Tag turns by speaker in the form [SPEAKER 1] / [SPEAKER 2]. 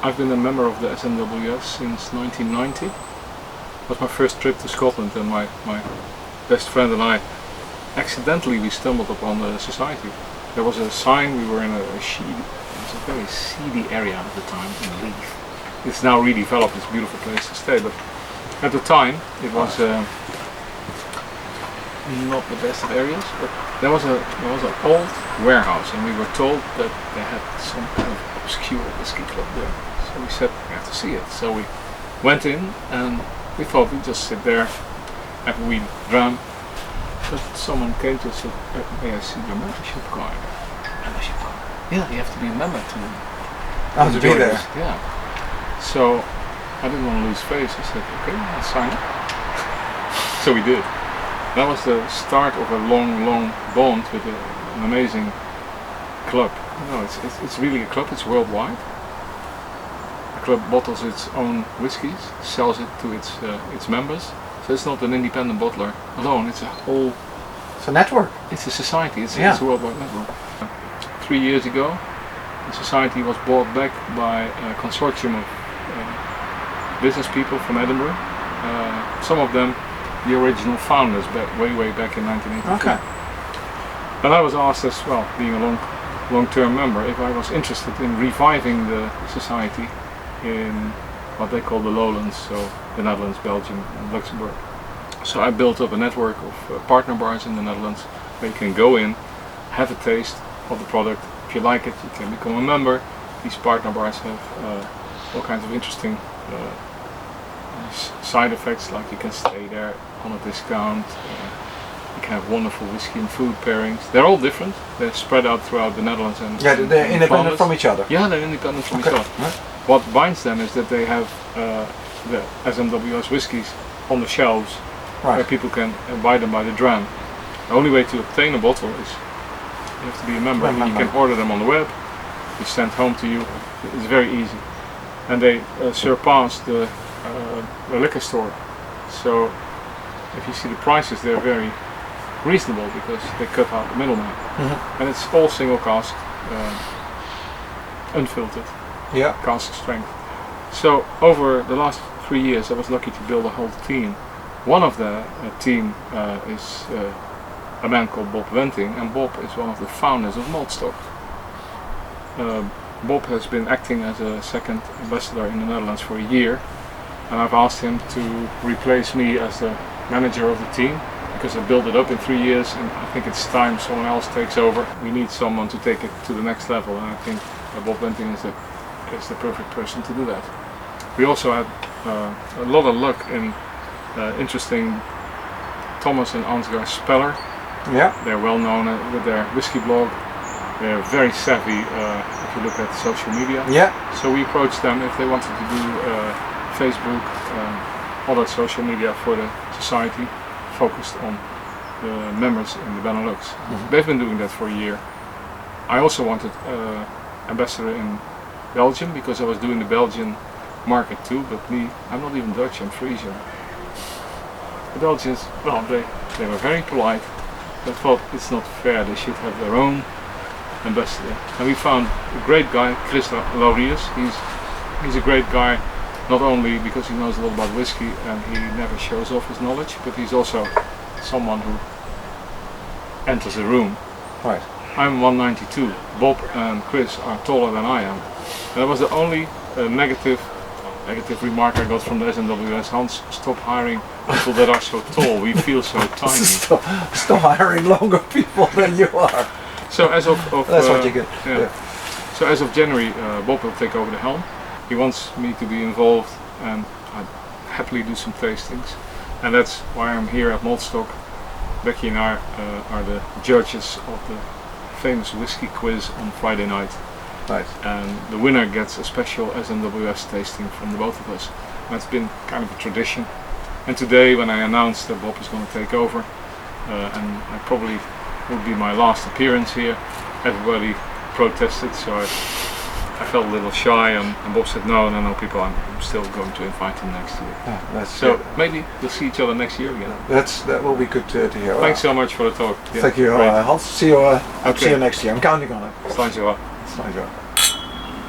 [SPEAKER 1] I've been a member of the SMWS since 1990. It was my first trip to Scotland, and my best friend and I accidentally we stumbled upon the society. There was a sign. We were in a very seedy area at the time in Leith. It's now redeveloped. It's a beautiful place to stay, but at the time it was not the best of areas. But there was an old warehouse, and we were told that they had some kind of obscure whiskey club there. So we said we have to see it. So we went in, and we thought we'd just sit there and we dram. But someone came to us and said, "May I see your membership card?" Membership card? Yeah, you have to be a member to
[SPEAKER 2] be there.
[SPEAKER 1] This. Yeah. So I didn't want to lose face. I said, "Okay, I'll sign up." So we did. That was the start of a long bond with an amazing club. You know, it's really a club. It's worldwide. The club bottles its own whiskies, sells it to its members. So it's not an independent bottler alone. It's a whole.
[SPEAKER 2] It's a network.
[SPEAKER 1] It's a society. It's a worldwide network. 3 years ago, the society was bought back by a consortium of business people from Edinburgh. Some of them, the original founders, way back in 1982.
[SPEAKER 2] Okay.
[SPEAKER 1] And I was asked as well, being a long-term member, if I was interested in reviving the society in what they call the lowlands, so the Netherlands, Belgium and Luxembourg. So I built up a network of partner bars in the Netherlands where you can go in, have a taste of the product. If you like it, you can become a member. These partner bars have all kinds of interesting side effects, like you can stay there on a discount. You can have wonderful whiskey and food pairings. They're all different. They're spread out throughout the Netherlands and
[SPEAKER 2] they're independent from each other.
[SPEAKER 1] Yeah, they're independent from each other. Right. What binds them is that they have the SMWS whiskies on the shelves, where people can buy them by the dram. The only way to obtain a bottle is you have to be a member. You can order them on the web. It's sent home to you. It's very easy, and they surpass the liquor store. So if you see the prices, they're very reasonable because they cut out the middleman. And it's all single cask, unfiltered, cask strength. So over the last 3 years I was lucky to build a whole team. One of the team is a man called Bob Wenting, and Bob is one of the founders of Maltstock. Bob has been acting as a second ambassador in the Netherlands for a year, and I've asked him to replace me as the manager of the team because I built it up in 3 years, and I think it's time someone else takes over. We need someone to take it to the next level, and I think Bob Wenting is the perfect person to do that. We also had a lot of luck in interesting Thomas and Ansgar Speller.
[SPEAKER 2] Yeah.
[SPEAKER 1] They're well known with their whiskey blog. They're very savvy if you look at social media.
[SPEAKER 2] Yeah.
[SPEAKER 1] So we approached them if they wanted to do Facebook, other social media for the society, focused on the members in the Benelux. They've been doing that for a year. I also wanted ambassador in Belgium because I was doing the Belgian market too, but I'm not even Dutch, I'm Frisian. The Belgians, well, they were very polite. They thought it's not fair, they should have their own ambassador. And we found a great guy, Chris Laurius. He's a great guy, not only because he knows a lot about whiskey and he never shows off his knowledge, but he's also someone who enters a room.
[SPEAKER 2] Right.
[SPEAKER 1] I'm 192. Bob and Chris are taller than I am. And that was the only negative remark I got from the SMWS. Hans, stop hiring people that are so tall. We feel so tiny.
[SPEAKER 2] Stop hiring longer people than you are.
[SPEAKER 1] So as of
[SPEAKER 2] that's what you get.
[SPEAKER 1] Yeah. So as of January, Bob will take over the helm. He wants me to be involved, and I'd happily do some tastings. And that's why I'm here at Maltstock. Becky and I are the judges of the famous whiskey quiz on Friday night.
[SPEAKER 2] Right.
[SPEAKER 1] And the winner gets a special SMWS tasting from the both of us. And it's been kind of a tradition. And today, when I announced that Bob is going to take over, and I probably would be my last appearance here, everybody protested, so I felt a little shy, and Bob said no, people, I'm still going to invite him next year.
[SPEAKER 2] Yeah,
[SPEAKER 1] so maybe we'll see each other next year again.
[SPEAKER 2] That will be good to hear.
[SPEAKER 1] Thanks so much for the talk.
[SPEAKER 2] Thank you, Hans. See you next year. I'm counting on it.
[SPEAKER 1] Dankjewel.
[SPEAKER 2] Dankjewel.